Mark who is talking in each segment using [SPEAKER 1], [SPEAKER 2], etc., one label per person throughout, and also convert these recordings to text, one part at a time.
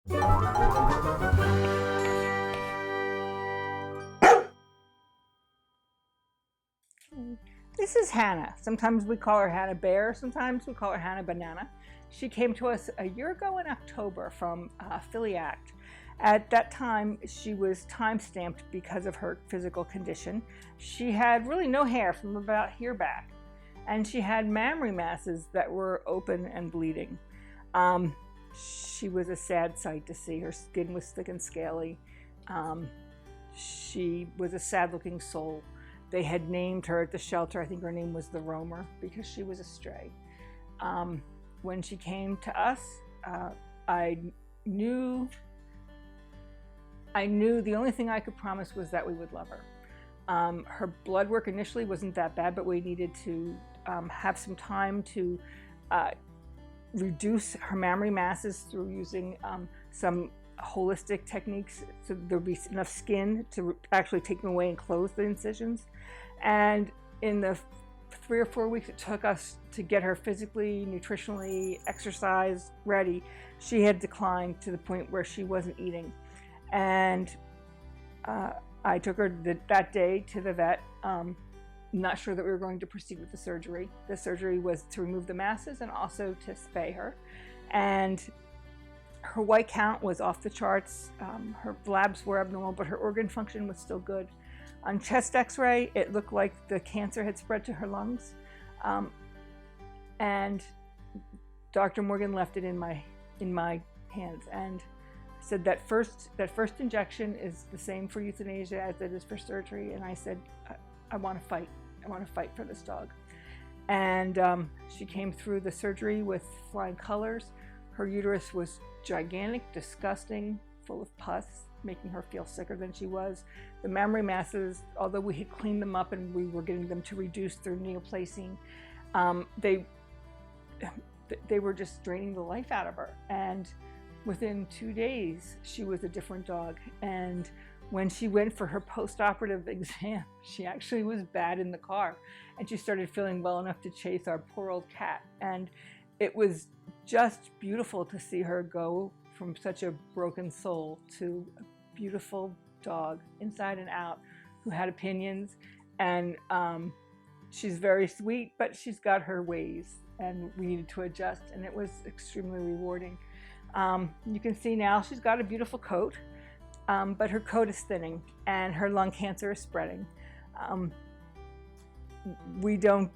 [SPEAKER 1] This is Hanna. Sometimes we call her Hanna Bear, sometimes we call her Hanna Banana. She came to us a year ago in October from Philly Act. At that time, she was time-stamped because of her physical condition. She had really no hair from about here back, and she had mammary masses that were open and bleeding. She was a sad sight to see. Her skin was thick and scaly. She was a sad-looking soul. They had named her at the shelter, I think her name was the Roamer, because she was a stray. When she came to us, I knew the only thing I could promise was that we would love her. Her blood work initially wasn't that bad, but we needed to have some time to reduce her mammary masses through using some holistic techniques so there'd be enough skin to actually take them away and close the incisions. And in the 3 or 4 weeks it took us to get her physically, nutritionally, exercise ready, she had declined to the point where she wasn't eating. And I took her that day to the vet, not sure that we were going to proceed with the surgery. The surgery was to remove the masses and also to spay her. And her white count was off the charts. Her labs were abnormal, but her organ function was still good. On chest x-ray, it looked like the cancer had spread to her lungs. And Dr. Morgan left it in my hands and said that first injection is the same for euthanasia as it is for surgery. And I said, I want to fight. I want to fight for this dog. And she came through the surgery with flying colors. Her uterus was gigantic, disgusting, full of pus, making her feel sicker than she was. The mammary masses, although we had cleaned them up and we were getting them to reduce through neoplacine, they were just draining the life out of her. And within 2 days, she was a different dog. And when she went for her post-operative exam, she actually was bad in the car. And she started feeling well enough to chase our poor old cat. And it was just beautiful to see her go from such a broken soul to a beautiful dog, inside and out, who had opinions. And she's very sweet, but she's got her ways, and we needed to adjust, and it was extremely rewarding. You can see now she's got a beautiful coat, but her coat is thinning, and her lung cancer is spreading. We don't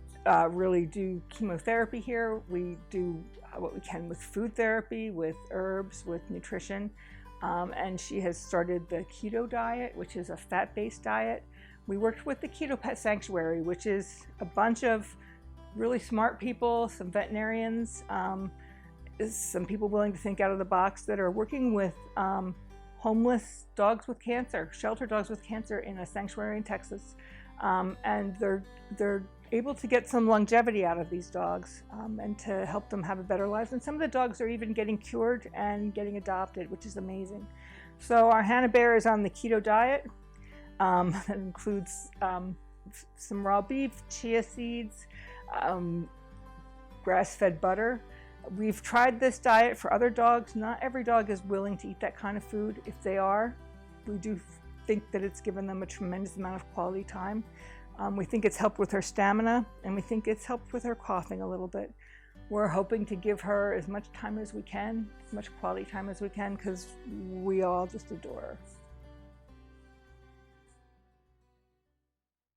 [SPEAKER 1] really do chemotherapy here. We do what we can with food therapy, with herbs, with nutrition. And she has started the keto diet, which is a fat-based diet. We worked with the Keto Pet Sanctuary, which is a bunch of really smart people, some veterinarians, some people willing to think out of the box that are working with homeless dogs with cancer, shelter dogs with cancer in a sanctuary in Texas. And they're able to get some longevity out of these dogs and to help them have a better life. And some of the dogs are even getting cured and getting adopted, which is amazing. So our Hanna Bear is on the keto diet. That includes some raw beef, chia seeds, grass-fed butter. We've tried this diet for other dogs. Not every dog is willing to eat that kind of food. If they are, we do think that it's given them a tremendous amount of quality time. We think it's helped with her stamina, and we think it's helped with her coughing a little bit. We're hoping to give her as much time as we can, as much quality time as we can, because we all just adore her.